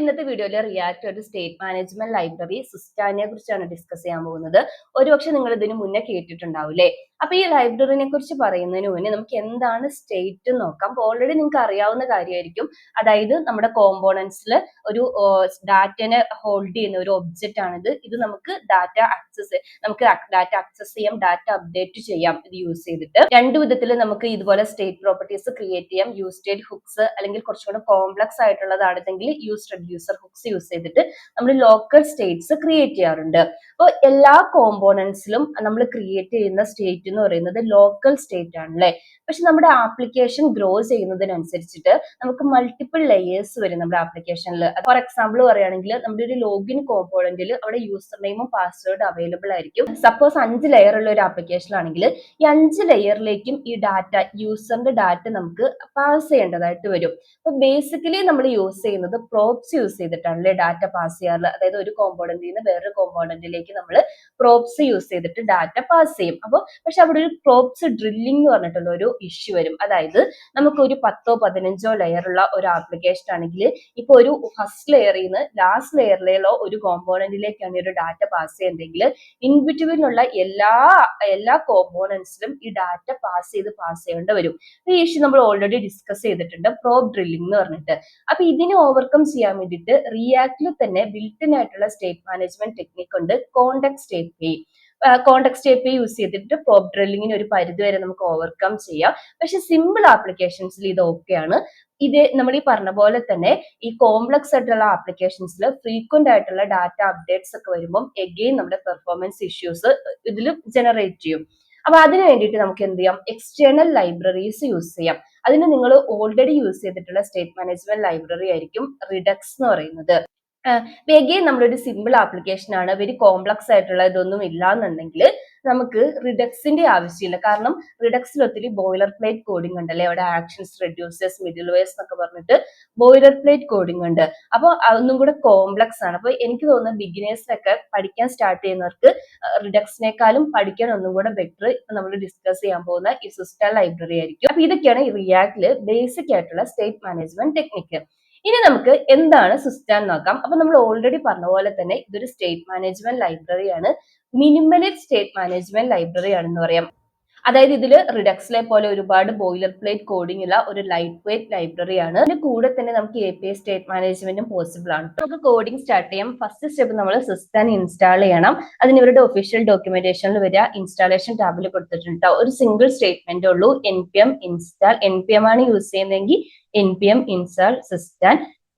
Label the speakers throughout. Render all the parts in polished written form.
Speaker 1: ഇന്നത്തെ വീഡിയോയിൽ റിയാക്ട് ഒരു സ്റ്റേറ്റ് മാനേജ്മെന്റ് ലൈബ്രറി സിസ്റ്റാനെ കുറിച്ചാണ് ഡിസ്കസ് ചെയ്യാൻ പോകുന്നത്. ഒരുപക്ഷെ നിങ്ങൾ ഇതിന് മുന്നേ കേട്ടിട്ടുണ്ടാവില്ലേ. അപ്പൊ ഈ ലൈബ്രറിനെ കുറിച്ച് പറയുന്നതിന് മുന്നേ നമുക്ക് എന്താണ് സ്റ്റേറ്റ് നോക്കാം. ഓൾറെഡി നിങ്ങൾക്ക് അറിയാവുന്ന കാര്യമായിരിക്കും. അതായത് നമ്മുടെ കോമ്പോണൻസിൽ ഒരു ഡാറ്റനെ ഹോൾഡ് ചെയ്യുന്ന ഒരു ഒബ്ജക്റ്റ് ആണിത്. ഇത് നമുക്ക് ഡാറ്റ ആക്സസ് ചെയ്യാം, ഡാറ്റ അപ്ഡേറ്റ് ചെയ്യാം ഇത് യൂസ് ചെയ്തിട്ട്. രണ്ടു വിധത്തിൽ നമുക്ക് ഇതുപോലെ സ്റ്റേറ്റ് പ്രോപ്പർട്ടീസ് ക്രിയേറ്റ് ചെയ്യാം. യൂസ് സ്റ്റേറ്റ് ഹുക്സ് അല്ലെങ്കിൽ കുറച്ചുകൂടെ കോംപ്ലക്സ് ആയിട്ടുള്ളതാണെങ്കിൽ യൂസ് റെഡ്യൂസർ ഹുക്സ് യൂസ് ചെയ്തിട്ട് നമ്മൾ ലോക്കൽ സ്റ്റേറ്റ്സ് ക്രിയേറ്റ് ചെയ്യാറുണ്ട്. അപ്പോൾ എല്ലാ കോമ്പോണൻസിലും നമ്മൾ ക്രിയേറ്റ് ചെയ്യുന്ന സ്റ്റേറ്റ് എന്ന് പറയുന്നത് ലോക്കൽ സ്റ്റേറ്റ് ആണ് അല്ലെ. പക്ഷെ നമ്മുടെ ആപ്ലിക്കേഷൻ ഗ്രോ ചെയ്യുന്നതിനനുസരിച്ചിട്ട് നമുക്ക് മൾട്ടിപ്പിൾ ലെയേഴ്സ് വരും നമ്മുടെ ആപ്ലിക്കേഷനിൽ. ഫോർ എക്സാമ്പിൾ പറയുകയാണെങ്കിൽ നമ്മുടെ ഒരു ലോഗിൻ കോമ്പോണന്റിൽ അവിടെ യൂസർ നെയിമും പാസ്വേഡ് അവൈലബിൾ ആയിരിക്കും. സപ്പോസ് 5 ലെയർ ഉള്ള ഒരു ആപ്ലിക്കേഷൻ ആണെങ്കിൽ ഈ 5 ലെയറിലേക്കും ഈ ഡാറ്റ യൂസറിന്റെ ഡാറ്റ നമുക്ക് പാസ് ചെയ്യേണ്ടതായിട്ട് വരും. അപ്പൊ ബേസിക്കലി നമ്മൾ യൂസ് ചെയ്യുന്നത് പ്രോബ്സ് യൂസ് ചെയ്തിട്ടാണ് ഡാറ്റ പാസ് ചെയ്യാറുള്ളത്. അതായത് ഒരു കോമ്പോണന്റിൽ നിന്ന് വേറൊരു കോമ്പോണന്റിലേക്ക് നമ്മൾ പ്രോബ്സ് യൂസ് ചെയ്തിട്ട് ഡാറ്റ പാസ് ചെയ്യും. അപ്പോൾ പക്ഷെ അവിടെ ഒരു പ്രോബ്സ് ഡ്രില്ലിംഗ് എന്ന് പറഞ്ഞിട്ടുള്ള ഒരു ഇഷ്യൂ വരും. അതായത് നമുക്ക് ഒരു 10 or 15 ലെയർ ഉള്ള ഒരു ആപ്ലിക്കേഷൻ ആണെങ്കിൽ ഇപ്പൊ ഒരു ഫസ്റ്റ് ലെയറിൽ നിന്ന് ലാസ്റ്റ് ലെയറിലുള്ള ഒരു കോമ്പോണന്റിലേക്കാണ് ഒരു ഡാറ്റ പാസ് ചെയ്യുന്നതെങ്കിൽ ഇൻ ബിറ്റ്വീനുള്ള എല്ലാ കോമ്പോണൻസിലും ഈ ഡാറ്റ പാസ് ചെയ്യേണ്ടി വരും. ഈ ഇഷ്യൂ നമ്മൾ ഓൾറെഡി ഡിസ്കസ് ചെയ്തിട്ടുണ്ട്, പ്രോബ് ഡ്രില്ലിംഗ് എന്ന് പറഞ്ഞിട്ട്. അപ്പൊ ഇതിനെ ഓവർകം ചെയ്യാൻ വേണ്ടിയിട്ട് റിയാക്റ്റിൽ തന്നെ ബിൽറ്റ് ഇൻ ആയിട്ടുള്ള സ്റ്റേറ്റ് മാനേജ്മെന്റ് ടെക്നിക് ഉണ്ട്, context API. Context API use ചെയ്തിട്ട് പ്രോബ് ഡ്രില്ലിങ്ങിന് ഒരു പരിധി വരെ നമുക്ക് ഓവർകം ചെയ്യാം. പക്ഷെ സിമ്പിൾ ആപ്ലിക്കേഷൻസിൽ ഇത് ഓക്കെയാണ്. ഇത് നമ്മൾ ഈ പറഞ്ഞ പോലെ തന്നെ ഈ കോംപ്ലക്സ് ആയിട്ടുള്ള ആപ്ലിക്കേഷൻസിൽ ഫ്രീക്വന്റ് ആയിട്ടുള്ള ഡാറ്റ അപ്ഡേറ്റ്സ് ഒക്കെ വരുമ്പോൾ എഗെയിൻ നമ്മുടെ പെർഫോമൻസ് ഇഷ്യൂസ് ഇതിൽ ജനറേറ്റ് ചെയ്യും. അപ്പൊ അതിന് വേണ്ടിയിട്ട് നമുക്ക് എന്ത് ചെയ്യാം, എക്സ്റ്റേണൽ ലൈബ്രറീസ് യൂസ് ചെയ്യാം. അതിന് നിങ്ങൾ ഓൾറെഡി യൂസ് ചെയ്തിട്ടുള്ള സ്റ്റേറ്റ് മാനേജ്മെന്റ് ലൈബ്രറി ആയിരിക്കും റിഡക്സ് എന്ന് പറയുന്നത്. എഗെയിൻ നമ്മളൊരു സിമ്പിൾ ആപ്ലിക്കേഷൻ ആണ്, വെരി കോംപ്ലക്സ് ആയിട്ടുള്ള ഇതൊന്നും ഇല്ല എന്നുണ്ടെങ്കിൽ നമുക്ക് റിഡക്സിന്റെ ആവശ്യമില്ല. കാരണം റിഡക്സിൽ ഒത്തിരി ബോയിലർ പ്ലേറ്റ് കോഡിംഗ് ഉണ്ട് അല്ലെ. അവിടെ ആക്ഷൻസ്, റെഡ്യൂസേഴ്സ്, മിഡിൽ വെയർസ് എന്നൊക്കെ പറഞ്ഞിട്ട് ബോയിലർ പ്ലേറ്റ് കോഡിംഗ് ഉണ്ട്. അപ്പോൾ അതൊന്നും കൂടെ കോംപ്ലക്സ് ആണ്. അപ്പൊ എനിക്ക് തോന്നുന്നത് ബിഗിനേഴ്സിനൊക്കെ പഠിക്കാൻ സ്റ്റാർട്ട് ചെയ്യുന്നവർക്ക് റിഡക്സിനേക്കാളും പഠിക്കാൻ ഒന്നും കൂടെ ബെറ്റർ ഇപ്പൊ നമ്മൾ ഡിസ്കസ് ചെയ്യാൻ പോകുന്ന ഈ സിസ്റ്റം ലൈബ്രറി ആയിരിക്കും. അപ്പൊ ഇതൊക്കെയാണ് ഈ റിയാക്റ്റില് ബേസിക് ആയിട്ടുള്ള സ്റ്റേറ്റ് മാനേജ്മെന്റ് ടെക്നിക്ക്. ഇനി നമുക്ക് എന്താണ് സിസ്റ്റാൻ നോക്കാം. അപ്പൊ നമ്മൾ ഓൾറെഡി പറഞ്ഞ പോലെ തന്നെ ഇതൊരു സ്റ്റേറ്റ് മാനേജ്മെന്റ് ലൈബ്രറിയാണ്, മിനിമലിസ്റ്റ് സ്റ്റേറ്റ് മാനേജ്മെന്റ് ലൈബ്രറി ആണെന്ന് പറയാം. അതായത് ഇതില് റിഡക്സിലെ പോലെ ഒരുപാട് ബോയിലർ പ്ലേറ്റ് കോഡിംഗ് ഉള്ള ഒരു ലൈറ്റ് വെയിറ്റ് ലൈബ്രറി ആണ്. അതിന്റെ കൂടെ തന്നെ നമുക്ക് API സ്റ്റേറ്റ് മാനേജ്മെന്റും പോസിബിൾ ആണ്. നമുക്ക് കോഡിംഗ് സ്റ്റാർട്ട് ചെയ്യാം. ഫസ്റ്റ് സ്റ്റെപ്പ് നമ്മൾ സിസ്റ്റാൻ ഇൻസ്റ്റാൾ ചെയ്യണം. അതിന് ഇവരുടെ ഒഫീഷ്യൽ ഡോക്യുമെന്റേഷനിൽ വരിക, ഇൻസ്റ്റാളേഷൻ ടാബിൽ കൊടുത്തിട്ടുണ്ട്. ഒരു സിംഗിൾ സ്റ്റേറ്റ്മെന്റ് ഉള്ളൂ, npm install. npm ആണ് യൂസ് ചെയ്യുന്നതെങ്കിൽ npm install system.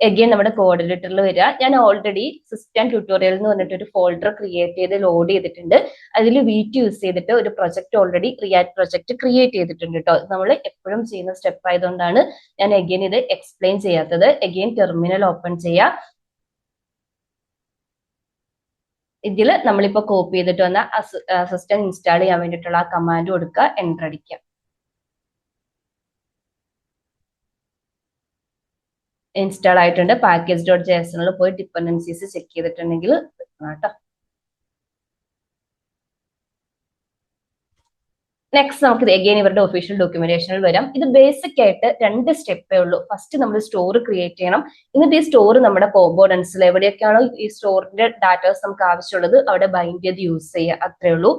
Speaker 1: എഗെയിൻ നമ്മുടെ കോഡ് എഡിറ്ററിൽ വരിക. ഞാൻ ഓൾറെഡി സിസ്റ്റം ട്യൂട്ടോറിയൽ എന്ന് പറഞ്ഞിട്ട് ഒരു ഫോൾഡർ ക്രിയേറ്റ് ചെയ്ത് ലോഡ് ചെയ്തിട്ടുണ്ട്. അതിൽ VT യൂസ് ചെയ്തിട്ട് ഒരു project already react project create ചെയ്തിട്ടുണ്ട് കേട്ടോ. നമ്മൾ എപ്പോഴും ചെയ്യുന്ന സ്റ്റെപ്പ് ആയതുകൊണ്ടാണ് ഞാൻ എഗെയിൻ ഇത് എക്സ്പ്ലെയിൻ ചെയ്യാത്തത്. എഗെയിൻ ടെർമിനൽ ഓപ്പൺ ചെയ്യാം. ഇതിൽ നമ്മളിപ്പോ കോപ്പി ചെയ്തിട്ട് വന്ന സിസ്റ്റം ഇൻസ്റ്റാൾ ചെയ്യാൻ വേണ്ടിയിട്ടുള്ള ആ കമാൻഡ് കൊടുക്കുക, എന്റർ അടിക്കുക. ഇൻസ്റ്റാൾ ആയിട്ടുണ്ട്. package.jsonൽ പോയി ഡിപ്പെൻഡൻസീസ് ചെക്ക് ചെയ്തിട്ടുണ്ടെങ്കിൽ കേട്ടോ. നെക്സ്റ്റ് നമുക്ക് എഗെയിൻ ഇവരുടെ ഒഫീഷ്യൽ ഡോക്യുമെന്റേഷനിൽ വരാം. ഇത് ബേസിക് ആയിട്ട് 2 സ്റ്റെപ്പേ ഉള്ളൂ. ഫസ്റ്റ് നമ്മൾ സ്റ്റോർ ക്രിയേറ്റ് ചെയ്യണം. എന്നിട്ട് ഈ സ്റ്റോർ നമ്മുടെ കോമ്പോണൻസിൽ എവിടെയൊക്കെയാണോ ഈ സ്റ്റോറിന്റെ ഡാറ്റാസ് നമുക്ക് ആവശ്യമുള്ളത് അവിടെ ബൈൻഡ് ചെയ്ത് യൂസ് ചെയ്യുക, അത്രേ ഉള്ളൂ.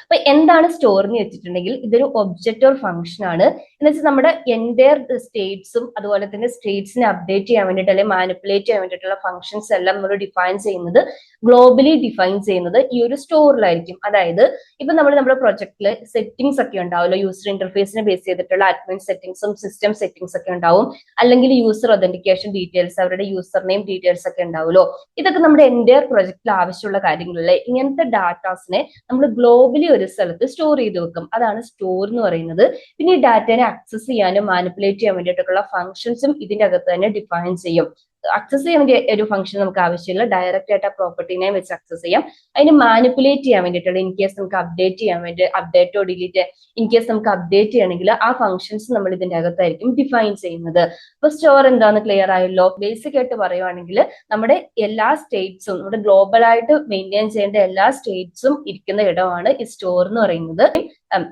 Speaker 1: അപ്പൊ എന്താണ് സ്റ്റോർ എന്ന് വെച്ചിട്ടുണ്ടെങ്കിൽ ഇതൊരു ഒബ്ജക്റ്റ് ഓർ ഫംഗ്ഷൻ ആണ്. എന്ന് വെച്ചാൽ നമ്മുടെ എൻറ്റയർ സ്റ്റേറ്റ്സും അതുപോലെ തന്നെ സ്റ്റേറ്റ്സിനെ അപ്ഡേറ്റ് ചെയ്യാൻ വേണ്ടിയിട്ട് അല്ലെങ്കിൽ മാനിപ്പുലേറ്റ് ചെയ്യാൻ വേണ്ടിയിട്ടുള്ള ഫംഗ്ഷൻസ് എല്ലാം നമ്മൾ ഡിഫൈൻ ചെയ്യുന്നത്, ഗ്ലോബലി ഡിഫൈൻ ചെയ്യുന്നത് ഈ ഒരു സ്റ്റോറിലായിരിക്കും. അതായത് ഇപ്പൊ നമ്മുടെ പ്രൊജക്റ്റില് സെറ്റിംഗ്സ് ഒക്കെ ഉണ്ടാവുമല്ലോ, യൂസർ ഇന്റർഫേസിനെ ബേസ് ചെയ്തിട്ടുള്ള അഡ്മിൻ സെറ്റിംഗ്സും സിസ്റ്റം സെറ്റിംഗ്സ് ഒക്കെ ഉണ്ടാവും. അല്ലെങ്കിൽ യൂസർ ഒതന്റിക്കേഷൻ ഡീറ്റെയിൽസ്, അവരുടെ യൂസർ നെയിം ഡീറ്റെയിൽസ് ഒക്കെ ഉണ്ടാവുമല്ലോ. ഇതൊക്കെ നമ്മുടെ എൻറ്റയർ പ്രൊജക്റ്റിൽ ആവശ്യമുള്ള കാര്യങ്ങളല്ലേ. ഇങ്ങനത്തെ ഡാറ്റാസിനെ നമ്മൾ ഗ്ലോബലി ഒരു സ്ഥലത്ത് സ്റ്റോർ ചെയ്ത് വെക്കും. അതാണ് സ്റ്റോർ എന്ന് പറയുന്നത്. പിന്നെ ഈ ഡാറ്റനെ ആക്സസ് ചെയ്യാനും മാനിപ്പുലേറ്റ് ചെയ്യാൻ വേണ്ടിയിട്ടുള്ള ഫംഗ്ഷൻസും ഇതിന്റെ അകത്ത് തന്നെ ഡിഫൈൻ ചെയ്യും. ആക്സസ് ചെയ്യാൻ വേണ്ടി ഒരു ഫംഗ്ഷൻ നമുക്ക് ആവശ്യമില്ല, ഡയറക്റ്റ് ആയിട്ട് ആ പ്രോപ്പർട്ടിനെ വെച്ച് ആക്സസ് ചെയ്യാം. അതിന് മാനിപ്പുലേറ്റ് ചെയ്യാൻ വേണ്ടിയിട്ടുള്ള ഇൻ കേസ് നമുക്ക് അപ്ഡേറ്റ് ചെയ്യാൻ വേണ്ടി അപ്ഡേറ്റോ ഡിലീറ്റ് ഇൻ കേസ് നമുക്ക് അപ്ഡേറ്റ് ചെയ്യണമെങ്കിൽ ആ ഫംഗ്ഷൻസ് നമ്മൾ ഇതിന്റെ അകത്തായിരിക്കും ഡിഫൈൻ ചെയ്യുന്നത്. അപ്പൊ സ്റ്റോർ എന്താന്ന് ക്ലിയർ ആയല്ലോ. ബേസിക് ആയിട്ട് പറയുവാണെങ്കിൽ നമ്മുടെ എല്ലാ സ്റ്റേറ്റ്സും നമ്മുടെ ഗ്ലോബൽ ആയിട്ട് മെയിൻറ്റെയിൻ ചെയ്യേണ്ട എല്ലാ സ്റ്റേറ്റ്സും ഇരിക്കുന്ന ഇടമാണ് ഈ സ്റ്റോർ എന്ന് പറയുന്നത്.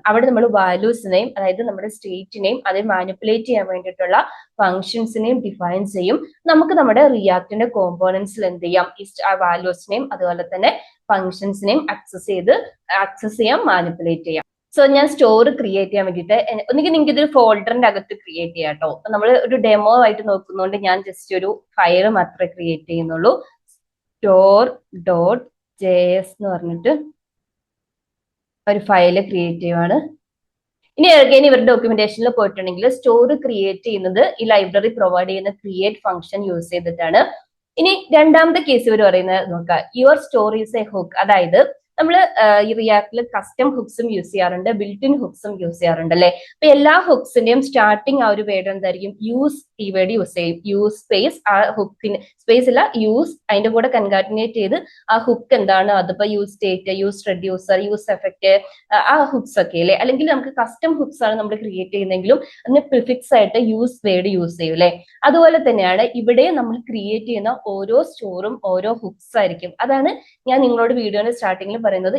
Speaker 1: അവിടെ നമ്മൾ വാല്യൂസിനെയും അതായത് നമ്മുടെ സ്റ്റേറ്റിനെയും അതിൽ മാനിപ്പുലേറ്റ് ചെയ്യാൻ വേണ്ടിയിട്ടുള്ള ഫങ്ഷൻസിനെയും ഡിഫൈൻ ചെയ്യും. നമുക്ക് നമ്മുടെ റിയാക്ടിന്റെ കോമ്പോണൻസിൽ എന്ത് ചെയ്യാം, ഈ വാല്യൂസിനെയും അതുപോലെ തന്നെ ഫങ്ഷൻസിനെയും ആക്സസ് ചെയ്യാം, മാനിപ്പുലേറ്റ് ചെയ്യാം. സോ ഞാൻ സ്റ്റോർ ക്രിയേറ്റ് ചെയ്യാൻ വേണ്ടിയിട്ട് ഒന്നുകിൽ നിങ്ങൾക്ക് ഇതൊരു ഫോൾഡറിന്റെ അകത്ത് ക്രിയേറ്റ് ചെയ്യാം കേട്ടോ. നമ്മൾ ഒരു ഡെമോ ആയിട്ട് നോക്കുന്നതുകൊണ്ട് ഞാൻ ജസ്റ്റ് ഒരു ഫയൽ മാത്രമേ ക്രിയേറ്റ് ചെയ്യുന്നുള്ളൂ. store.js എന്ന് പറഞ്ഞിട്ട് ഒരു ഫയൽ ക്രിയേറ്റ് ചെയ്യുവാണ്. ഇനി അഗൈൻ ഇവരുടെ ഡോക്യുമെന്റേഷനിൽ പോയിട്ടുണ്ടെങ്കിൽ സ്റ്റോർ ക്രിയേറ്റ് ചെയ്യുന്നത് ഈ ലൈബ്രറി പ്രൊവൈഡ് ചെയ്യുന്ന ക്രിയേറ്റ് ഫംഗ്ഷൻ യൂസ് ചെയ്തിട്ടാണ്. ഇനി രണ്ടാമത്തെ കേസ് ഇവർ പറയുന്നത് നോക്കുക, your store is A hook. അതായത് നമ്മൾ ഈ റിയാക്ടിൽ കസ്റ്റം ഹുക്സും യൂസ് ചെയ്യാറുണ്ട്, ബിൽറ്റ് ഇൻ ഹുക്സും യൂസ് ചെയ്യാറുണ്ട് അല്ലെ. അപ്പൊ എല്ലാ ഹുക്സിന്റെയും സ്റ്റാർട്ടിങ് ആ ഒരു വേർഡ് എന്തായിരിക്കും, യൂസ് കീവേഡ് യൂസ് ചെയ്യും. യൂസ് സ്പേസ് ആ ഹുക്കിന് സ്പേസ് അല്ല, യൂസ് അതിന്റെ കൂടെ കൺകാറ്റിനേറ്റ് ചെയ്ത് ആ ഹുക്ക് എന്താണ്, അതിപ്പോ use state, use reducer, use effect, ആ ഹുക്സ് ഒക്കെ അല്ലെ. അല്ലെങ്കിൽ നമുക്ക് കസ്റ്റം ഹുക്സ് ആണ് നമ്മൾ ക്രിയേറ്റ് ചെയ്യുന്നെങ്കിലും അതിന് പ്രിഫിക്സ് ആയിട്ട് യൂസ് വേർഡ് യൂസ് ചെയ്യും അല്ലെ. അതുപോലെ തന്നെയാണ് ഇവിടെ നമ്മൾ ക്രിയേറ്റ് ചെയ്യുന്ന ഓരോ സ്റ്റോറും ഓരോ ഹുക്സ് ആയിരിക്കും. അതാണ് ഞാൻ നിങ്ങളോട് വീഡിയോയുടെ സ്റ്റാർട്ടിങ്ങിൽ പറയുന്നത്.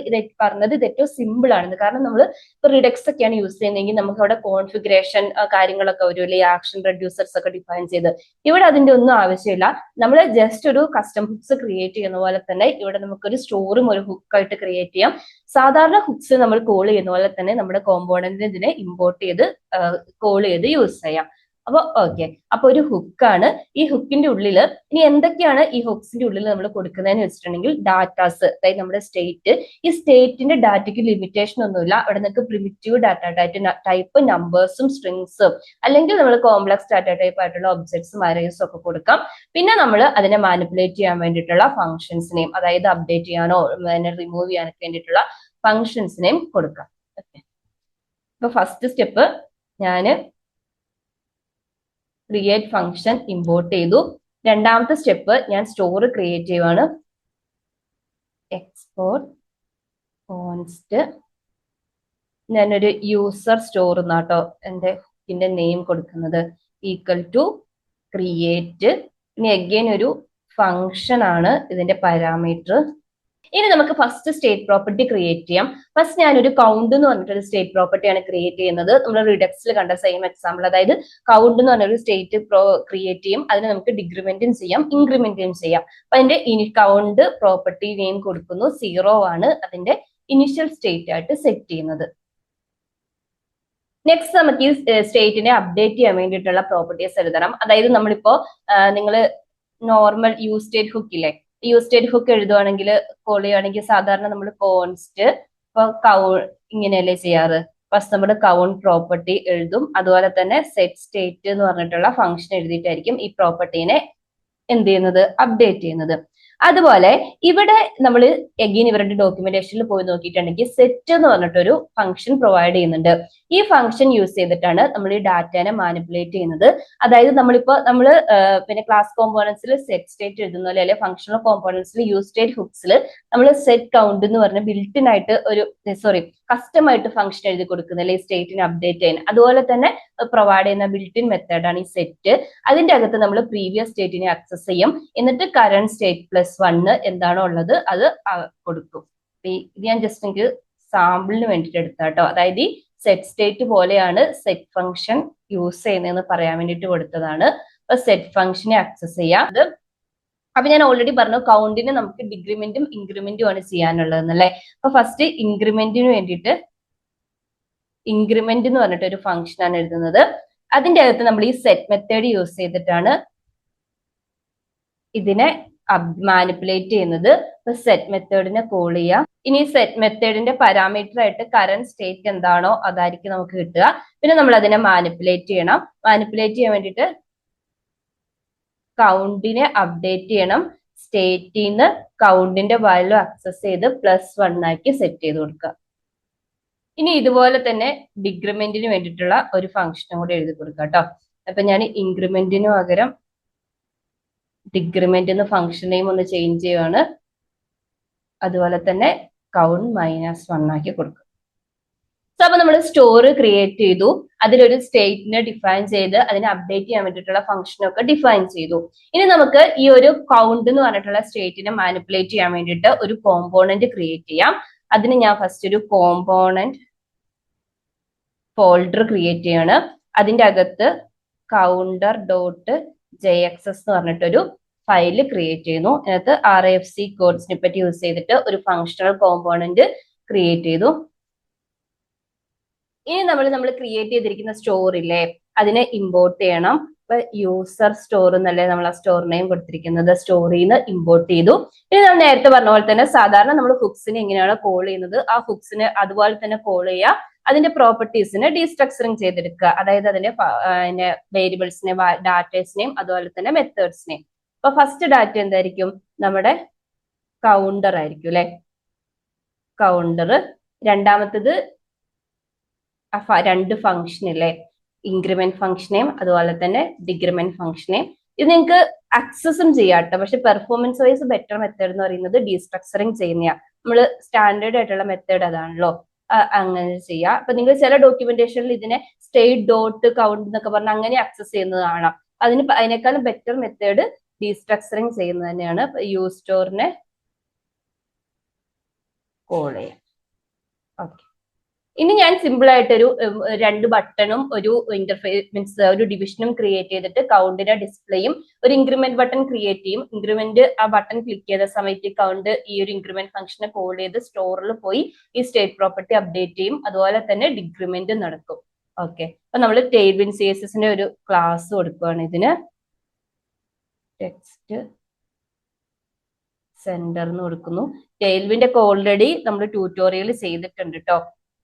Speaker 1: ഇത് ഏറ്റവും സിമ്പിൾ ആണ്. കാരണം നമ്മൾ ഇപ്പൊ റിഡക്സ് ഒക്കെയാണ് യൂസ് ചെയ്യുന്നതെങ്കിൽ നമുക്ക് അവിടെ കോൺഫിഗറേഷൻ കാര്യങ്ങളൊക്കെ വരും അല്ലെ, ആക്ഷൻ റെഡ്യൂസേഴ്സ് ഒക്കെ ഡിഫൈൻ ചെയ്ത്. ഇവിടെ അതിന്റെ ഒന്നും ആവശ്യമില്ല. നമ്മൾ ജസ്റ്റ് ഒരു കസ്റ്റം ഹുക്സ് ക്രിയേറ്റ് ചെയ്യുന്ന പോലെ തന്നെ ഇവിടെ നമുക്കൊരു സ്റ്റോറും ഒരു ഹുക്കായിട്ട് ക്രിയേറ്റ് ചെയ്യാം. സാധാരണ ഹുക്സ് നമ്മൾ കോൾ ചെയ്യുന്ന പോലെ തന്നെ നമ്മുടെ കോമ്പോണന്റിനെ ഇതിനെ ഇമ്പോർട്ട് ചെയ്ത് കോൾ ചെയ്ത് യൂസ് ചെയ്യാം. അപ്പൊ ഓക്കെ, അപ്പൊ ഒരു ഹുക്കാണ്. ഈ ഹുക്കിന്റെ ഉള്ളിൽ ഇനി എന്തൊക്കെയാണ് ഈ ഹുക്സിന്റെ ഉള്ളിൽ നമ്മൾ കൊടുക്കുന്നതെന്ന് വെച്ചിട്ടുണ്ടെങ്കിൽ ഡാറ്റാസ്, അതായത് നമ്മുടെ സ്റ്റേറ്റ്. ഈ സ്റ്റേറ്റിന്റെ ഡാറ്റയ്ക്ക് ലിമിറ്റേഷൻ ഒന്നുമില്ല. അവിടെ നിങ്ങൾക്ക് പ്രിമിറ്റീവ് ഡാറ്റ ടൈപ്പ് നമ്പേഴ്സും സ്ട്രിങ്സും അല്ലെങ്കിൽ നമ്മൾ കോംപ്ലക്സ് ഡാറ്റ ടൈപ്പ് ആയിട്ടുള്ള ഒബ്ജക്ട്സും അറേസും ഒക്കെ കൊടുക്കാം. പിന്നെ നമ്മൾ അതിനെ മാനിപ്പുലേറ്റ് ചെയ്യാൻ വേണ്ടിയിട്ടുള്ള ഫംഗ്ഷൻസിനെയും, അതായത് അപ്ഡേറ്റ് ചെയ്യാനോ റിമൂവ് ചെയ്യാനൊക്കെ വേണ്ടിയിട്ടുള്ള ഫംഗ്ഷൻസിനെയും കൊടുക്കാം. ഓക്കെ, ഇപ്പൊ ഫസ്റ്റ് സ്റ്റെപ്പ് ഞാൻ ക്രിയേറ്റ് ഫംഗ്ഷൻ ഇമ്പോർട്ട് ചെയ്തു. രണ്ടാമത്തെ സ്റ്റെപ്പ് ഞാൻ സ്റ്റോർ ക്രിയേറ്റ് ചെയ്യുവാണ്. എക്സ്പോർട്ട് കോൺസ്റ്റ്, ഞാനൊരു യൂസർ സ്റ്റോർ എന്നാട്ടോ എന്റെ ഹുക്കിന്റെ നെയിം കൊടുക്കുന്നത്, ഈക്വൽ ടു ക്രിയേറ്റ്. ഇനി അഗെയിൻ ഒരു ഫംഗ്ഷൻ ആണ് ഇതിന്റെ പാരാമീറ്റർ. ഇനി നമുക്ക് ഫസ്റ്റ് സ്റ്റേറ്റ് പ്രോപ്പർട്ടി ക്രിയേറ്റ് ചെയ്യാം. ഫസ്റ്റ് ഞാനൊരു കൗണ്ട് എന്ന് പറഞ്ഞിട്ടൊരു സ്റ്റേറ്റ് പ്രോപ്പർട്ടിയാണ് ക്രിയേറ്റ് ചെയ്യുന്നത്. നമ്മൾ റിഡക്സിൽ കണ്ട സെയിം എക്സാമ്പിൾ, അതായത് കൗണ്ട് എന്ന് പറഞ്ഞൊരു സ്റ്റേറ്റ് ക്രിയേറ്റ് ചെയ്യും. അതിന് നമുക്ക് ഡിക്രിമെന്റും ചെയ്യാം, ഇൻക്രിമെന്റും ചെയ്യാം. അപ്പൊ അതിന്റെ കൗണ്ട് പ്രോപ്പർട്ടി നെയിം കൊടുക്കുന്നു, 0 ആണ് അതിന്റെ ഇനിഷ്യൽ സ്റ്റേറ്റ് ആയിട്ട് സെറ്റ് ചെയ്യുന്നത്. നെക്സ്റ്റ് നമുക്ക് ഈ സ്റ്റേറ്റിനെ അപ്ഡേറ്റ് ചെയ്യാൻ വേണ്ടിയിട്ടുള്ള പ്രോപ്പർട്ടീസ് എഴുതണം. അതായത് നമ്മളിപ്പോ നിങ്ങൾ നോർമൽ യൂസ് സ്റ്റേറ്റ് ഹുക്ക് ഇല്ലേ, യൂസ് സ്റ്റേറ്റ് ഹുക്ക് എഴുതുവാണെങ്കിൽ കോൾ ചെയ്യുവാണെങ്കിൽ സാധാരണ നമ്മൾ കോൺസ്റ്റ് ഇപ്പൊ ഇങ്ങനെയല്ലേ ചെയ്യാറ്. ഫസ്റ്റ് നമ്മൾ കൗണ്ട് പ്രോപ്പർട്ടി എഴുതും, അതുപോലെ തന്നെ സെറ്റ് സ്റ്റേറ്റ് എന്ന് പറഞ്ഞിട്ടുള്ള ഫംഗ്ഷൻ എഴുതിയിട്ടായിരിക്കും ഈ പ്രോപ്പർട്ടീനെ എന്ത് ചെയ്യുന്നത്, അപ്ഡേറ്റ് ചെയ്യുന്നത്. അതുപോലെ ഇവിടെ നമ്മൾ എഗെയിൻ ഇവരുടെ ഡോക്യുമെന്റേഷനിൽ പോയി നോക്കിയിട്ടുണ്ടെങ്കിൽ സെറ്റ് എന്ന് പറഞ്ഞിട്ടൊരു ഫംഗ്ഷൻ പ്രൊവൈഡ് ചെയ്യുന്നുണ്ട്. ഈ ഫംഗ്ഷൻ യൂസ് ചെയ്തിട്ടാണ് നമ്മൾ ഈ ഡാറ്റനെ മാനിപ്പുലേറ്റ് ചെയ്യുന്നത്. അതായത് നമ്മൾ പിന്നെ ക്ലാസ് കോമ്പോണൻസിൽ സെറ്റ് സ്റ്റേറ്റ് എഴുതുന്ന പോലെ അല്ലെ, ഫംഗ്ഷണൽ കോമ്പോണൻസിൽ യൂസ് സ്റ്റേറ്റ് ഹുക്സിൽ നമ്മൾ സെറ്റ് കൗണ്ട് എന്ന് പറഞ്ഞ ബിൽറ്റിൻ ആയിട്ട് കസ്റ്റം ആയിട്ട് ഫംഗ്ഷൻ എഴുതി കൊടുക്കുന്നില്ല ഈ സ്റ്റേറ്റിനെ അപ്ഡേറ്റ് ചെയ്യാൻ. അതുപോലെ തന്നെ പ്രൊവൈഡ് ചെയ്യുന്ന ബിൽറ്റിൻ മെത്തേഡാണ് ഈ സെറ്റ്. അതിന്റെ അകത്ത് നമ്മൾ പ്രീവിയസ് സ്റ്റേറ്റിനെ ആക്സസ് ചെയ്യും, എന്നിട്ട് കറന്റ് സ്റ്റേറ്റ് +1 എന്താണോ ഉള്ളത് അത് കൊടുക്കും. ഇത് ഞാൻ ജസ്റ്റ് എനിക്ക് സാമ്പിളിന് വേണ്ടിയിട്ട് എടുത്താട്ടോ. അതായത് ഈ സെറ്റ് സ്റ്റേറ്റ് പോലെയാണ് സെറ്റ് ഫംഗ്ഷൻ യൂസ് ചെയ്യുന്നതെന്ന് പറയാൻ വേണ്ടിയിട്ട് കൊടുത്തതാണ്. അപ്പൊ സെറ്റ് ഫംഗ്ഷനെ ആക്സസ് ചെയ്യാം. അപ്പൊ ഞാൻ ഓൾറെഡി പറഞ്ഞു കൗണ്ടിന് നമുക്ക് ഡിക്രിമെന്റും ഇൻക്രിമെന്റും ആണ് ചെയ്യാനുള്ളതെന്നല്ലേ. അപ്പൊ ഫസ്റ്റ് ഇൻക്രിമെന്റിന് വേണ്ടിയിട്ട് ഇൻക്രിമെന്റ് എന്ന് പറഞ്ഞിട്ട് ഒരു ഫംഗ്ഷൻ ആണ് എഴുതുന്നത്. അതിന്റെ അകത്ത് നമ്മൾ ഈ സെറ്റ് മെത്തേഡ് യൂസ് ചെയ്തിട്ടാണ് ഇതിനെ മാനിപ്പുലേറ്റ് ചെയ്യുന്നത്. സെറ്റ് മെത്തേഡിനെ കോൾ ചെയ്യുക. ഇനി സെറ്റ് മെത്തേഡിന്റെ പാരാമീറ്റർ ആയിട്ട് കറന്റ് സ്റ്റേറ്റ് എന്താണോ അതായിരിക്കും നമുക്ക് കിട്ടുക. പിന്നെ നമ്മൾ അതിനെ മാനിപ്പുലേറ്റ് ചെയ്യണം. മാനിപ്പുലേറ്റ് ചെയ്യാൻ വേണ്ടിയിട്ട് കൗണ്ടിനെ അപ്ഡേറ്റ് ചെയ്യണം. സ്റ്റേറ്റിൽ നിന്ന് കൗണ്ടിന്റെ വാല്യൂ ആക്സസ് ചെയ്ത് +1 ആക്കി സെറ്റ് ചെയ്ത് കൊടുക്കുക. ഇനി ഇതുപോലെ തന്നെ ഡിക്രിമെന്റിന് വേണ്ടിയിട്ടുള്ള ഒരു ഫംഗ്ഷനും കൂടി എഴുതി കൊടുക്കുക കേട്ടോ. അപ്പൊ ഞാൻ ഇൻക്രിമെന്റിന് പകരം ഡിക്രിമെന്റ് എന്ന ഫംഗ്ഷൻ നെയിം ഒന്ന് ചേഞ്ച് ചെയ്യുകയാണ്. അതുപോലെ തന്നെ കൗണ്ട് -1 ആക്കി കൊടുക്കും. സോ അപ്പൊ നമ്മൾ സ്റ്റോർ ക്രിയേറ്റ് ചെയ്തു, അതിലൊരു സ്റ്റേറ്റിനെ ഡിഫൈൻ ചെയ്ത് അതിനെ അപ്ഡേറ്റ് ചെയ്യാൻ വേണ്ടിയിട്ടുള്ള ഫംഗ്ഷനൊക്കെ ഡിഫൈൻ ചെയ്തു. ഇനി നമുക്ക് ഈ ഒരു കൗണ്ട് എന്ന് പറഞ്ഞിട്ടുള്ള സ്റ്റേറ്റിനെ മാനിപ്പുലേറ്റ് ചെയ്യാൻ വേണ്ടിയിട്ട് ഒരു കോമ്പോണന്റ് ക്രിയേറ്റ് ചെയ്യാം. അതിന് ഞാൻ ഫസ്റ്റ് ഒരു കോമ്പോണന്റ് ഫോൾഡർ ക്രിയേറ്റ് ചെയ്യാണ്. അതിന്റെ അകത്ത് counter.jxs എന്ന് പറഞ്ഞിട്ടൊരു ഫയൽ ക്രിയേറ്റ് ചെയ്യുന്നു. അതിനകത്ത് RFC കോഡ് സ്നിപ്പറ്റ് യൂസ് ചെയ്തിട്ട് ഒരു ഫങ്ഷണൽ കോമ്പോണന്റ് ക്രിയേറ്റ് ചെയ്തു. ഇനി നമ്മൾ ക്രിയേറ്റ് ചെയ്തിരിക്കുന്ന സ്റ്റോർ ഇല്ലേ, അതിനെ ഇമ്പോർട്ട് ചെയ്യണം. ഇപ്പൊ യൂസർ സ്റ്റോർ എന്നല്ലേ നമ്മൾ ആ സ്റ്റോർ നെയിം കൊടുത്തിരിക്കുന്നത്. സ്റ്റോറിൽ നിന്ന് ഇമ്പോർട്ട് ചെയ്തു. ഇനി നമ്മൾ നേരത്തെ പറഞ്ഞ പോലെ തന്നെ സാധാരണ നമ്മൾ ഹുക്സിനെ എങ്ങനെയാണ് കോൾ ചെയ്യുന്നത്, ആ ഹുക്സിനെ അതുപോലെ തന്നെ കോൾ ചെയ്യുക. അതിന്റെ പ്രോപ്പർട്ടീസിനെ ഡീസ്ട്രക്ചറിങ് ചെയ്തെടുക്കുക. അതായത് അതിന്റെ വേരിയബിൾസിനെ, ഡാറ്റേഴ്സിനെയും അതുപോലെ തന്നെ മെത്തേഡ്സിനെയും. അപ്പൊ ഫസ്റ്റ് ഡാറ്റ എന്തായിരിക്കും, നമ്മുടെ കൗണ്ടർ ആയിരിക്കും അല്ലെ, കൗണ്ടർ. രണ്ടാമത്തത് രണ്ട് ഫംഗ്ഷൻ ഇല്ലേ, ഇൻക്രിമെന്റ് ഫംഗ്ഷനെയും അതുപോലെ തന്നെ ഡിക്രിമെന്റ് ഫംഗ്ഷനെയും. ഇത് നിങ്ങൾക്ക് ആക്സസും ചെയ്യാട്ടോ, പക്ഷെ പെർഫോമൻസ് വൈസ് ബെറ്റർ മെത്തേഡ് എന്ന് പറയുന്നത് ഡീസ്ട്രക്ചറിങ് ചെയ്യുന്ന. നമ്മൾ സ്റ്റാൻഡേർഡ് ആയിട്ടുള്ള മെത്തേഡ് അതാണല്ലോ, അങ്ങനെ ചെയ്യാം. അപ്പൊ നിങ്ങൾ ചില ഡോക്യുമെന്റേഷനിൽ ഇതിനെ സ്റ്റേറ്റ് ഡോട്ട് കൗണ്ട് എന്നൊക്കെ പറഞ്ഞാൽ അങ്ങനെ ആക്സസ് ചെയ്യുന്നത് കാണാം. അതിനേക്കാളും ബെറ്റർ മെത്തേഡ് ഡീസ്ട്രക്ചറിങ് ചെയ്യുന്നത് തന്നെയാണ്. യൂസ് സ്റ്റോറിനെ കോൾ ചെയ്യാം. ഓക്കെ, ഇനി ഞാൻ സിമ്പിൾ ആയിട്ടൊരു രണ്ട് ബട്ടണും ഒരു ഇന്റർഫേസ് മീൻസ് ഒരു ഡിവിഷനും ക്രിയേറ്റ് ചെയ്തിട്ട് കൗണ്ടിന്റെ ഡിസ്പ്ലേയും ഒരു ഇൻക്രിമെന്റ് ബട്ടൺ ക്രിയേറ്റ് ചെയ്യും. ഇൻക്രിമെന്റ് ആ ബട്ടൺ ക്ലിക്ക് ചെയ്ത സമയത്ത് കൗണ്ട് ഈ ഒരു ഇൻക്രിമെന്റ് ഫംഗ്ഷനെ കോൾ ചെയ്ത് സ്റ്റോറിൽ പോയി ഈ സ്റ്റേറ്റ് പ്രോപ്പർട്ടി അപ്ഡേറ്റ് ചെയ്യും. അതുപോലെ തന്നെ ഡിക്രിമെന്റ് നടക്കും. ഓക്കെ, അപ്പൊ നമ്മൾ ടെയിൽവിൻ CSSന്റെ ഒരു ക്ലാസ് കൊടുക്കുകയാണ് ഇതിന്. ടെക്സ്റ്റ് സെന്റർ എന്ന് കൊടുക്കുന്നു. ടെയിൽവിന്റെ ഒക്കെ ഓൾറെഡി നമ്മൾ ട്യൂട്ടോറിയൽ ചെയ്തിട്ടുണ്ട് കേട്ടോ.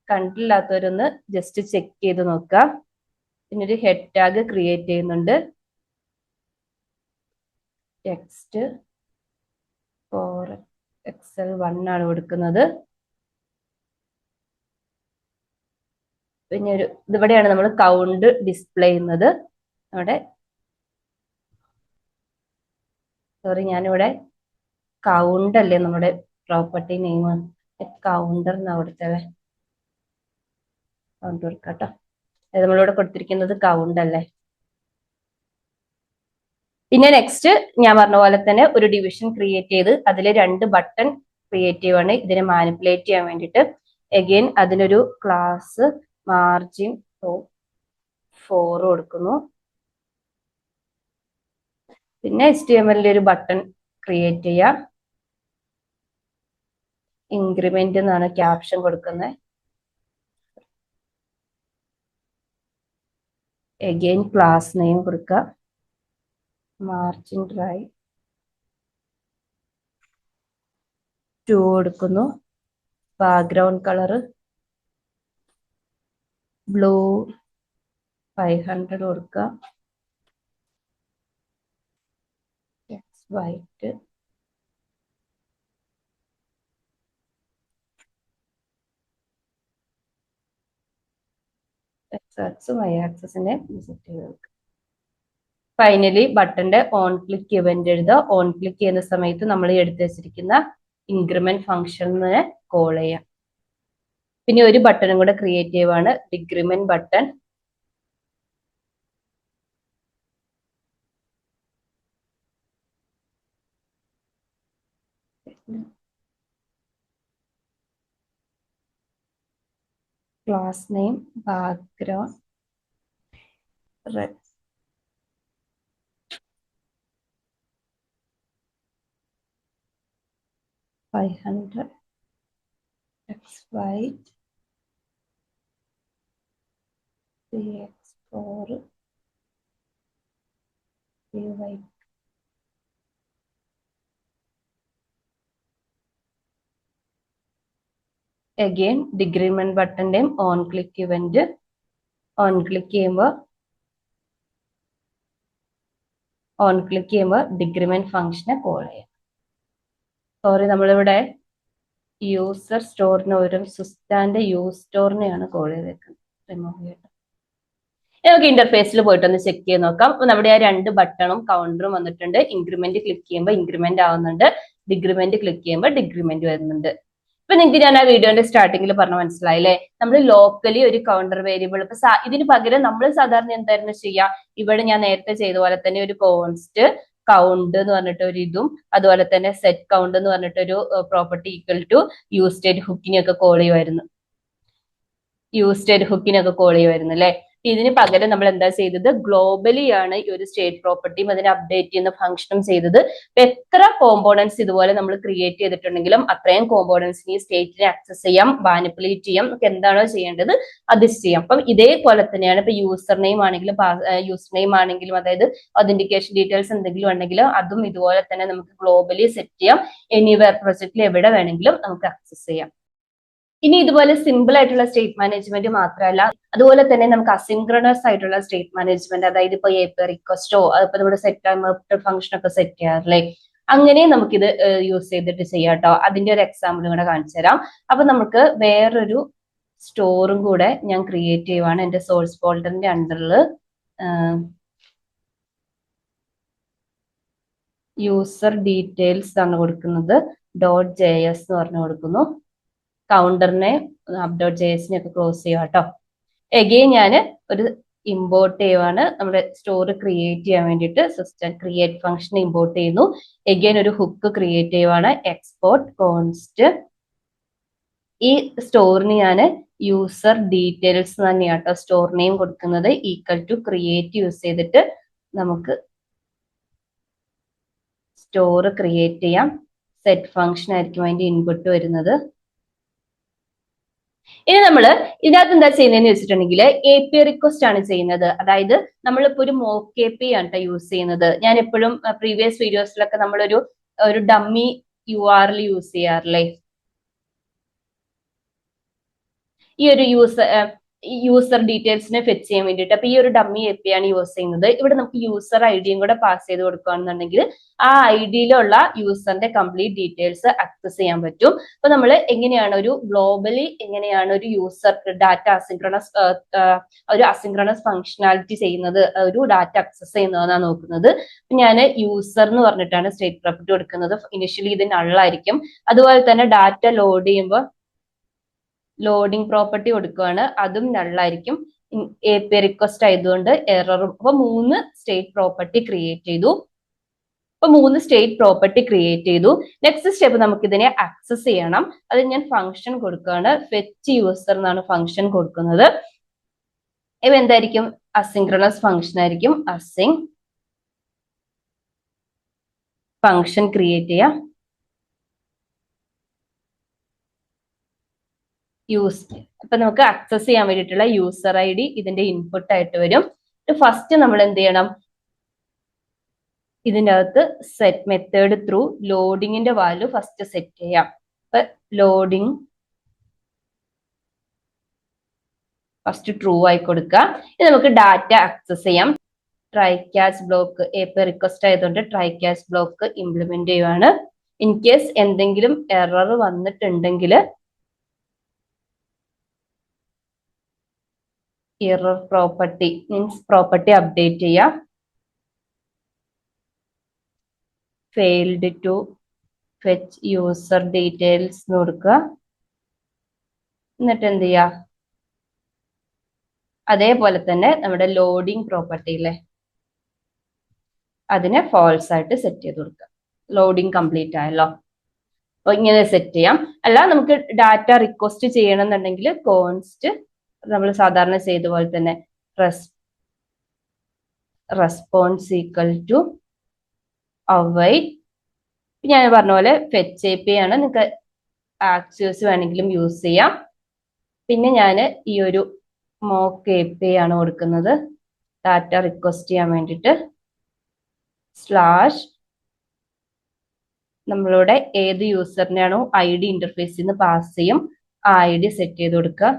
Speaker 1: കണ്ടില്ലാത്തവരൊന്ന് ജസ്റ്റ് ചെക്ക് ചെയ്ത് നോക്കുക. പിന്നെ ഒരു ഹെഡ് ടാഗ് ക്രിയേറ്റ് ചെയ്യുന്നുണ്ട്. ടെക്സ്റ്റ് ഫോർ Excel1 ആണ് കൊടുക്കുന്നത്. പിന്നെ ഇവിടെയാണ് നമ്മൾ കൗണ്ട് ഡിസ്പ്ലേ ചെയ്യുന്നത്. അവിടെ ഞാനിവിടെ കൗണ്ട് അല്ലേ നമ്മുടെ പ്രോപ്പർട്ടി നെയിം, കൗണ്ടർ എന്നാ കൊടുത്തല്ലേ, കൗണ്ട് കൊടുക്കാട്ടോ. നമ്മളിവിടെ കൊടുത്തിരിക്കുന്നത് കൗണ്ട് അല്ലേ. പിന്നെ നെക്സ്റ്റ് ഞാൻ പറഞ്ഞ പോലെ തന്നെ ഒരു ഡിവിഷൻ ക്രിയേറ്റ് ചെയ്ത് അതിൽ രണ്ട് ബട്ടൺ ക്രിയേറ്റ് ചെയ്യുവാണ് ഇതിനെ മാനിപ്പുലേറ്റ് ചെയ്യാൻ വേണ്ടിയിട്ട്. അഗെയിൻ അതിനൊരു ക്ലാസ് മാർജിൻ 4 കൊടുക്കുന്നു. പിന്നെ HTML ഒരു ബട്ടൺ ക്രിയേറ്റ് ചെയ്യാം. ഇൻക്രിമെന്റ് എന്നാണ് ക്യാപ്ഷൻ കൊടുക്കുന്നത്. അഗെയിൻ ക്ലാസ് നെയിം കൊടുക്കുക, മാർജിൻ റൈറ്റ് 2 കൊടുക്കുന്നു. ബാക്ക്ഗ്രൗണ്ട് കളർ ബ്ലൂ 500 കൊടുക്കുക. വൈറ്റ് എക്സ് വൈ ആക്സസിനെ വിസിറ്റ് ചെയ്ത് കൊടുക്കുക. ഫൈനലി ബട്ടന്റെ ഓൺ ക്ലിക്ക് ഇവന്റ് എഴുതുക. ഓൺ ക്ലിക്ക് ചെയ്യുന്ന സമയത്ത് നമ്മൾ എടുത്തു വെച്ചിരിക്കുന്ന ഇൻക്രിമെന്റ് ഫംഗ്ഷനെ കോൾ ചെയ്യാം. പിന്നെ ഒരു ബട്ടണും കൂടെ ക്രിയേറ്റ് ചെയ്യുവാണ്, decrement button. Class name background red 500 x white 3x4 white. Again decrement ബട്ടന്റെയും on click event. On click ചെയ്യുമ്പോൾ ഡിക്രിമെന്റ് ഫംഗ്ഷനെ കോൾ ചെയ്യാം. സോറി, നമ്മളിവിടെ യൂസർ സ്റ്റോറിന് ഒരു സുസ്റ്റാന്റെ യൂസ് സ്റ്റോറിനെയാണ് കോൾ ചെയ്തേക്കുന്നത്. റിമൂവ് ചെയ്യട്ടെ. നമുക്ക് ഇന്റർഫേസിൽ പോയിട്ടൊന്ന് ചെക്ക് ചെയ്ത് നോക്കാം. നമ്മുടെ ആ രണ്ട് ബട്ടണും കൗണ്ടറും വന്നിട്ടുണ്ട്. ഇൻക്രിമെന്റ് ക്ലിക്ക് ചെയ്യുമ്പോൾ ഇൻക്രിമെന്റ് ആവുന്നുണ്ട്, ഡിക്രിമെന്റ് ക്ലിക്ക് ചെയ്യുമ്പോൾ ഡിക്രിമെന്റ് വരുന്നുണ്ട്. ഇപ്പൊ നിങ്ങൾക്ക് ഞാൻ ആ വീഡിയോന്റെ സ്റ്റാർട്ടിങ്ങിൽ പറഞ്ഞ മനസ്സിലായില്ലേ, നമ്മൾ ലോക്കലി ഒരു കൗണ്ടർ വേരിയബിൾ ഇപ്പൊ ഇതിന് പകരം നമ്മൾ സാധാരണ എന്തായിരുന്നു ചെയ്യുക, ഇവിടെ ഞാൻ നേരത്തെ ചെയ്ത പോലെ തന്നെ ഒരു കോൺസ്റ്റ് കൗണ്ട് എന്ന് പറഞ്ഞിട്ട് ഒരു ഇതും അതുപോലെ തന്നെ സെറ്റ് കൗണ്ട് എന്ന് പറഞ്ഞിട്ട് ഒരു property equal to use state ഹുക്കിനെയൊക്കെ കോൾ ചെയ്യുമായിരുന്നു. യൂസ്ഡ് ഹുക്കിനൊക്കെ കോൾ ചെയ്യുമായിരുന്നു അല്ലെ. ഇതിന് പകരം നമ്മൾ എന്താ ചെയ്തത്, ഗ്ലോബലി ആണ് ഈ ഒരു സ്റ്റേറ്റ് പ്രോപ്പർട്ടിയും അതിനെ അപ്ഡേറ്റ് ചെയ്യുന്ന ഫംഗ്ഷനും ചെയ്തത്. എത്ര കോമ്പോണൻസ് ഇതുപോലെ നമ്മൾ ക്രിയേറ്റ് ചെയ്തിട്ടുണ്ടെങ്കിലും അത്രയും കോമ്പോണൻസിന് ഈ സ്റ്റേറ്റിനെ ആക്സസ് ചെയ്യാം, മാനിപ്പുലേറ്റ് ചെയ്യാം, നമുക്ക് എന്താണോ ചെയ്യേണ്ടത് അത് ചെയ്യാം. അപ്പം ഇതേപോലെ തന്നെയാണ് ഇപ്പൊ യൂസർ നെയിം ആണെങ്കിലും അതായത് ഒതന്റിക്കേഷൻ ഡീറ്റെയിൽസ് എന്തെങ്കിലും ഉണ്ടെങ്കിലും അതും ഇതുപോലെ തന്നെ നമുക്ക് ഗ്ലോബലി സെറ്റ് ചെയ്യാം. എനിവേർ പ്രൊജക്റ്റിൽ എവിടെ വേണമെങ്കിലും നമുക്ക് ആക്സസ് ചെയ്യാം. ഇനി ഇതുപോലെ സിമ്പിൾ ആയിട്ടുള്ള സ്റ്റേറ്റ് മാനേജ്മെന്റ് മാത്രമല്ല, അതുപോലെ തന്നെ നമുക്ക് അസിൻക്രണസ് ആയിട്ടുള്ള സ്റ്റേറ്റ് മാനേജ്മെന്റ്, അതായത് ഇപ്പൊ API റിക്വസ്റ്റോ അതിപ്പോ നമ്മുടെ സെറ്റ് ടൈം ഫംഗ്ഷൻ ഒക്കെ സെറ്റ് ചെയ്യാറില്ലേ, അങ്ങനെ നമുക്കിത് യൂസ് ചെയ്തിട്ട് ചെയ്യാം കേട്ടോ. അതിന്റെ ഒരു എക്സാമ്പിൾ കൂടെ കാണിച്ചു തരാം. അപ്പൊ നമുക്ക് വേറൊരു സ്റ്റോറും കൂടെ ഞാൻ ക്രിയേറ്റ് ചെയ്യുവാണ്. എന്റെ സോഴ്സ് ഫോൾഡറിന്റെ അണ്ടറിൽ യൂസർ ഡീറ്റെയിൽസ് ആണ് കൊടുക്കുന്നത്. .js എന്ന് പറഞ്ഞു കൊടുക്കുന്നു. കൗണ്ടറിനെ app.js ഒക്കെ ക്ലോസ് ചെയ്യുക കേട്ടോ. എഗെയിൻ ഞാൻ ഒരു ഇമ്പോർട്ട് ചെയ്യുവാണ്. നമ്മുടെ സ്റ്റോർ ക്രിയേറ്റ് ചെയ്യാൻ വേണ്ടിയിട്ട് സിസ്റ്റം ക്രിയേറ്റ് ഫംഗ്ഷൻ ഇമ്പോർട്ട് ചെയ്യുന്നു. എഗെയിൻ ഒരു ഹുക്ക് ക്രിയേറ്റ് ചെയ്യുവാണ്, എക്സ്പോർട്ട് കോൺസ്റ്റ്. ഈ സ്റ്റോറിന് ഞാൻ യൂസർ ഡീറ്റെയിൽസ് തന്നെയാണ് കേട്ടോ സ്റ്റോർ നെയിം കൊടുക്കുന്നത്. ഈക്വൽ ടു ക്രിയേറ്റ് യൂസ് ചെയ്തിട്ട് നമുക്ക് സ്റ്റോർ ക്രിയേറ്റ് ചെയ്യാം. സെറ്റ് ഫംഗ്ഷൻ ആയിരിക്കും അതിന്റെ ഇൻപുട്ട് വരുന്നത്. ഇനി നമ്മൾ ഇതിനകത്ത് എന്താ ചെയ്യുന്നതെന്ന് വെച്ചിട്ടുണ്ടെങ്കിൽ API റിക്വസ്റ്റ് ആണ് ചെയ്യുന്നത്. അതായത് നമ്മളിപ്പോ ഒരു മോക്ക് API ആണ് യൂസ് ചെയ്യുന്നത്. ഞാൻ എപ്പോഴും പ്രീവിയസ് വീഡിയോസിലൊക്കെ നമ്മളൊരു ഡമ്മി URL യൂസ് ചെയ്യാറില്ലേ, ഈ ഒരു യൂസർ ഡീറ്റെയിൽസിനെ ഫെച്ച് ചെയ്യാൻ വേണ്ടിയിട്ട്. അപ്പൊ ഈ ഒരു ഡമ്മി API ആണ് യൂസ് ചെയ്യുന്നത്. ഇവിടെ നമുക്ക് യൂസർ ഐഡിയും കൂടെ പാസ് ചെയ്ത് കൊടുക്കുകയാണെന്നുണ്ടെങ്കിൽ ആ ഐഡിയിലുള്ള യൂസറിന്റെ കംപ്ലീറ്റ് ഡീറ്റെയിൽസ് ആക്സസ് ചെയ്യാൻ പറ്റും. അപ്പൊ നമ്മൾ എങ്ങനെയാണ് ഒരു ഗ്ലോബലി എങ്ങനെയാണ് ഒരു യൂസർ ഡാറ്റ അസിൻക്രണസ് ഫംഗ്ഷനാലിറ്റി ചെയ്യുന്നത്, ഒരു ഡാറ്റ ആക്സസ് ചെയ്യുന്നതെന്നാണ് നോക്കുന്നത്. ഞാൻ യൂസർ എന്ന് പറഞ്ഞിട്ടാണ് സ്റ്റേറ്റ് പ്രോപ്പർട്ടി കൊടുക്കുന്നത്. ഇനിഷ്യലി ഇത് നള്ളായിരിക്കും. അതുപോലെ തന്നെ ഡാറ്റ ലോഡ് ചെയ്യുമ്പോൾ ലോഡിംഗ് പ്രോപ്പർട്ടി കൊടുക്കുകയാണ്, അതും നള്ളായിരിക്കും. API റിക്വസ്റ്റ് ആയതുകൊണ്ട് എററും. അപ്പൊ 3 സ്റ്റേറ്റ് പ്രോപ്പർട്ടി ക്രിയേറ്റ് ചെയ്തു. നെക്സ്റ്റ് സ്റ്റെപ്പ് നമുക്ക് ഇതിനെ ആക്സസ് ചെയ്യണം. അത് ഞാൻ ഫംഗ്ഷൻ കൊടുക്കുകയാണ്. ഫെച്ച് യൂസർ എന്നാണ് ഫംഗ്ഷൻ കൊടുക്കുന്നത്. ഇവ എന്തായിരിക്കും, അസിൻക്രണസ് ഫംഗ്ഷൻ ആയിരിക്കും. അസിൻ ഫംഗ്ഷൻ ക്രിയേറ്റ് ചെയ്യാം. അപ്പൊ നമുക്ക് ആക്സസ് ചെയ്യാൻ വേണ്ടിയിട്ടുള്ള യൂസർ ID ഇതിന്റെ ഇൻപുട്ട് ആയിട്ട് വരും. ഫസ്റ്റ് നമ്മൾ എന്ത് ചെയ്യണം, ഇതിൻ്റെ അകത്ത് സെറ്റ് മെത്തേഡ് ത്രൂ ലോഡിങ്ങിന്റെ വാല്യൂ ഫസ്റ്റ് സെറ്റ് ചെയ്യാം. അപ്പൊ ലോഡിങ് ഫസ്റ്റ് ട്രൂ ആയി കൊടുക്കുക. ഇത് നമുക്ക് ഡാറ്റ ആക്സസ് ചെയ്യാം. Try catch block API request ആയതുകൊണ്ട് ട്രൈ ക്യാച്ച് ബ്ലോക്ക് ഇംപ്ലിമെന്റ് ചെയ്യുവാണ്. ഇൻ കേസ് എന്തെങ്കിലും എറർ വന്നിട്ടുണ്ടെങ്കിൽ error property means property update ചെയ്യാം. Failed to fetch user details എന്ന് കൊടുക്കുക. എന്നിട്ട് എന്ത് ചെയ്യുക, അതേപോലെ തന്നെ നമ്മുടെ ലോഡിംഗ് പ്രോപ്പർട്ടി ഇല്ലേ അതിനെ ഫോൾസ് ആയിട്ട് സെറ്റ് ചെയ്ത് കൊടുക്കുക. ലോഡിംഗ് കംപ്ലീറ്റ് ആയല്ലോ. അപ്പൊ ഇങ്ങനെ സെറ്റ് ചെയ്യാം. അല്ല നമുക്ക് ഡാറ്റ റിക്വസ്റ്റ് ചെയ്യണമെന്നുണ്ടെങ്കിൽ കോൺസ്റ്റ് നമ്മൾ സാധാരണ ചെയ്ത പോലെ തന്നെ റെസ്പോൺസ് ഈക്വൽ ടു അവൈറ്റ്. ഞാൻ പറഞ്ഞ പോലെ ഫെച്ച് API ആണ്, നിങ്ങൾക്ക് ആക്സസ് വേണമെങ്കിലും യൂസ് ചെയ്യാം. പിന്നെ ഞാൻ ഈ ഒരു മോക്ക് API ആണ് കൊടുക്കുന്നത് ഡാറ്റ റിക്വസ്റ്റ് ചെയ്യാൻ വേണ്ടിയിട്ട്. സ്ലാഷ് നമ്മളുടെ ഏത് യൂസറിനാണോ ID ഇന്റർഫേസിൽ നിന്ന് പാസ് ചെയ്യും ആ ID സെറ്റ് ചെയ്ത് കൊടുക്കുക.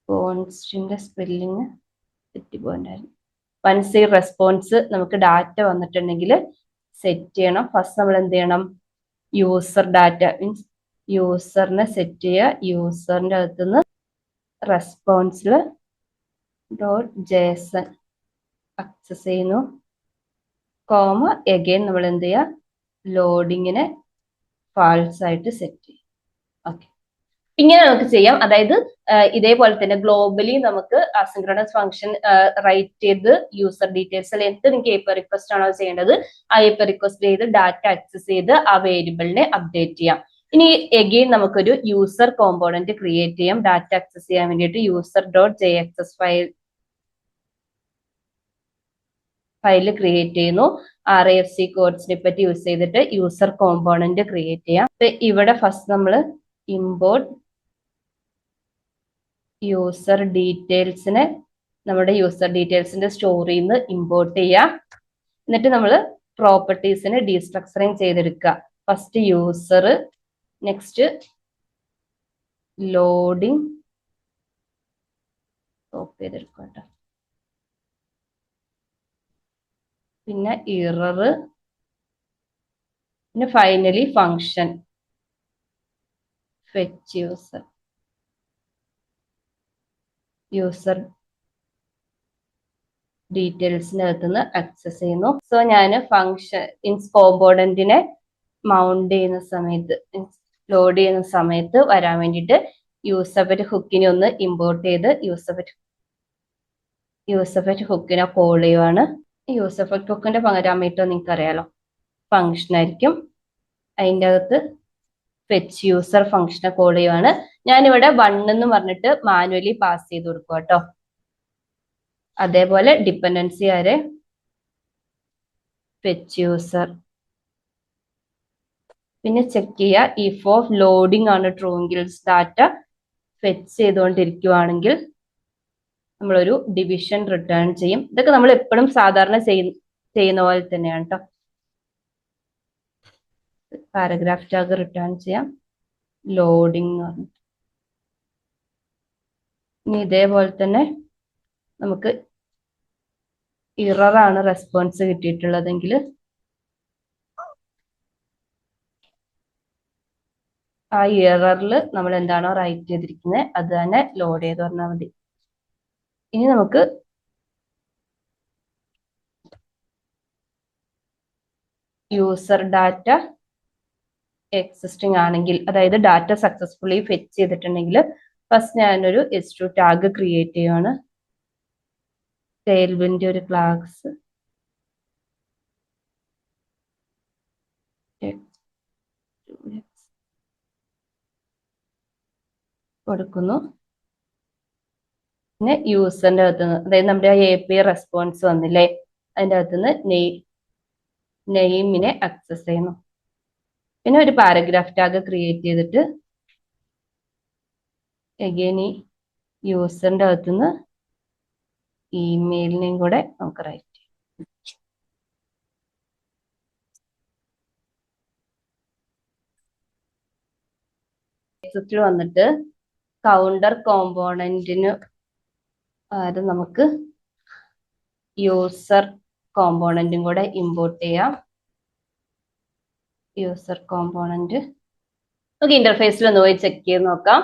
Speaker 1: കോൺസ്റ്റിന്റെ സ്പെല്ലിങ് തെറ്റിപ്പോയിണ്ടായിരുന്നു. വൺസ് ഈ റെസ്പോൺസ് നമുക്ക് ഡാറ്റ വന്നിട്ടുണ്ടെങ്കിൽ സെറ്റ് ചെയ്യണം. ഫസ്റ്റ് നമ്മൾ എന്ത് ചെയ്യണം, യൂസർ ഡാറ്റ മീൻസ് യൂസറിനെ സെറ്റ് ചെയ്യുക. യൂസറിന്റെ അകത്തുനിന്ന് റെസ്പോൺസിൽ .json ആക്സസ് ചെയ്യുന്നു. എഗെയിൻ നമ്മൾ എന്ത് ചെയ്യുക, ലോഡിങ്ങിനെ ഫാൾസ് ആയിട്ട് സെറ്റ് ചെയ്യും. ഓക്കെ, ഇങ്ങനെ നമുക്ക് ചെയ്യാം. അതായത് ഇതേപോലെ തന്നെ ഗ്ലോബലി നമുക്ക് അസിൻക്രണസ് ഫംഗ്ഷൻ റൈറ്റ് ചെയ്ത് യൂസർ ഡീറ്റെയിൽസ് എന്ത് നിങ്ങൾക്ക് API റിക്വസ്റ്റ് ആണോ ചെയ്യേണ്ടത് ആ API റിക്വസ്റ്റ് ചെയ്ത് ഡാറ്റ ആക്സസ് ചെയ്ത് ആ വേരിയബിളിനെ അപ്ഡേറ്റ് ചെയ്യാം. ഇനി എഗെയിൻ നമുക്കൊരു യൂസർ കോമ്പോണന്റ് ക്രിയേറ്റ് ചെയ്യാം. ഡാറ്റ ആക്സസ് ചെയ്യാൻ വേണ്ടിയിട്ട് user.jxs ഫയൽ ക്രിയേറ്റ് ചെയ്യുന്നു. RAFC കോഡ് സ്നിപ്പറ്റ് യൂസ് ചെയ്തിട്ട് യൂസർ കോമ്പോണന്റ് ക്രിയേറ്റ് ചെയ്യാം. ഇവിടെ ഫസ്റ്റ് നമ്മൾ ഇമ്പോർട്ട് യൂസർ ഡീറ്റെയിൽസിനെ നമ്മുടെ യൂസർ ഡീറ്റെയിൽസിന്റെ സ്റ്റോറിയിൽ നിന്ന് ഇമ്പോർട്ട് ചെയ്യാം. എന്നിട്ട് നമ്മൾ പ്രോപ്പർട്ടീസിനെ ഡീസ്ട്രക്ചറിങ് ചെയ്തെടുക്കുക. First user, next loading, copy ചെയ്തെടുക്കുക കേട്ടോ. പിന്നെ ഇറർ, പിന്നെ ഫൈനലി ഫങ്ഷൻ ഫെച്ച് യൂസർ ഡീറ്റെയിൽസിനകത്ത് നിന്ന് ആക്സസ് ചെയ്യുന്നു. സോ ഞാൻ ഫങ്ഷൻ ഇൻസ് കോമ്പോണന്റിനെ മൗണ്ട് ചെയ്യുന്ന സമയത്ത്, ലോഡ് ചെയ്യുന്ന സമയത്ത് വരാൻ വേണ്ടിയിട്ട് യൂസർഫെറ്റ് ഹുക്കിനെ ഒന്ന് ഇമ്പോർട്ട് ചെയ്ത് യൂസർഫെറ്റ് ഹുക്കിനെ കോൾ ചെയ്യുവാണ്. യൂസർഫെറ്റ് ഹുക്കിന്റെ പാരാമീറ്റർ നിങ്ങൾക്ക് അറിയാലോ, ഫങ്ഷൻ ആയിരിക്കും. അതിൻ്റെ അകത്ത് ഫെച്ച് യൂസർ ഫങ്ഷനെ കോൾ ചെയ്യുവാണ്. ഞാനിവിടെ 1 എന്ന് പറഞ്ഞിട്ട് മാനുവലി പാസ് ചെയ്ത് കൊടുക്കുക കേട്ടോ. അതേപോലെ ഡിപ്പെൻഡൻസി ആരെ ഫെച്ച് യൂസർ. പിന്നെ ചെക്ക് ചെയ്യുക ഇഫ് ഓഫ് ലോഡിംഗ് ആണ് ട്രൂ എങ്കിൽ, ഡാറ്റ ഫെച്ച് ചെയ്തുകൊണ്ടിരിക്കുവാണെങ്കിൽ നമ്മളൊരു ഡിവിഷൻ റിട്ടേൺ ചെയ്യും. ഇതൊക്കെ നമ്മൾ എപ്പോഴും സാധാരണ ചെയ്യുന്ന പോലെ തന്നെയാണ് കേട്ടോ. പാരഗ്രാഫ് ടാഗ് റിട്ടേൺ ചെയ്യാം, ലോഡിംഗ് പറഞ്ഞു. ഇനി ഇതേപോലെ തന്നെ നമുക്ക് ഇററാണ് റെസ്പോൺസ് കിട്ടിയിട്ടുള്ളതെങ്കിൽ ആ ഇററിൽ നമ്മൾ എന്താണോ റൈറ്റ് ചെയ്തിരിക്കുന്നത് അത് തന്നെ ലോഡ് ചെയ്ത് പറഞ്ഞാൽ മതി. ഇനി നമുക്ക് യൂസർ ഡാറ്റ എക്സിസ്റ്റിംഗ് ആണെങ്കിൽ, അതായത് ഡാറ്റ സക്സസ്ഫുള്ളി ഫെച്ച് ചെയ്തിട്ടുണ്ടെങ്കിൽ ഫസ്റ്റ് ഞാനൊരു s2 ടാഗ് ക്രിയേറ്റ് ചെയ്യുവാണ്. ടെയിൽവിൻ്റെ ഒരു ക്ലാസ് കൊടുക്കുന്നു. പിന്നെ യൂസറിന്റെ അകത്ത് നിന്ന്, അതായത് നമ്മുടെ API റെസ്പോൺസ് വന്നില്ലേ, അതിൻ്റെ അകത്ത് നിന്ന് നെയിമിനെ ആക്സസ് ചെയ്യുന്നു. പിന്നെ ഒരു പാരഗ്രാഫ് ടാഗ് ക്രിയേറ്റ് ചെയ്തിട്ട് അഗൈൻ ഈ യൂസറിന്റെ അകത്ത് നിന്ന് ഇമെയിലിനെയും കൂടെ നമുക്ക് റൈറ്റ് ചെയ്യാം. വന്നിട്ട് കൗണ്ടർ കോമ്പോണന്റിന് അത് നമുക്ക് യൂസർ കോമ്പോണന്റും കൂടെ ഇമ്പോർട്ട് ചെയ്യാം. യൂസർ കോമ്പോണന്റ് നമുക്ക് ഇന്റർഫേസിൽ ഒന്ന് പോയി ചെക്ക് ചെയ്ത് നോക്കാം.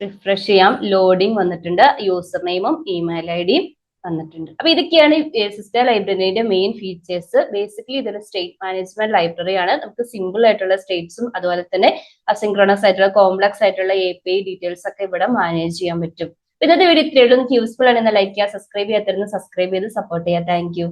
Speaker 1: റിഫ്രഷ് ചെയ്യാം. ലോഡിംഗ് വന്നിട്ടുണ്ട്, യൂസർ നെയിമും ഇമെയിൽ ഐഡിയും വന്നിട്ടുണ്ട്. അപ്പൊ ഇതൊക്കെയാണ് സിസ്റ്റർ ലൈബ്രറിയുടെ മെയിൻ ഫീച്ചേഴ്സ്. ബേസിക്കലി ഇതൊരു സ്റ്റേറ്റ് മാനേജ്മെന്റ് ലൈബ്രറി ആണ്. നമുക്ക് സിമ്പിൾ ആയിട്ടുള്ള സ്റ്റേറ്റ്സും അതുപോലെ തന്നെ അസിൻക്രണസ് ആയിട്ടുള്ള കോംപ്ലക്സ് ആയിട്ടുള്ള API ഡീറ്റെയിൽസ് ഒക്കെ ഇവിടെ മാനേജ് ചെയ്യാൻ പറ്റും. ഇന്നത്തെ വീഡിയോ ഇത്രയുള്ളൂ. നിങ്ങൾക്ക് യൂസ്ഫുൾ ആണെന്ന് ലൈക്ക് ചെയ്യുക, സബ്സ്ക്രൈബ് ചെയ്യാത്തവരുന്ന് സബ്സ്ക്രൈബ് ചെയ്ത് സപ്പോർട്ട് ചെയ്യുക. Thank you.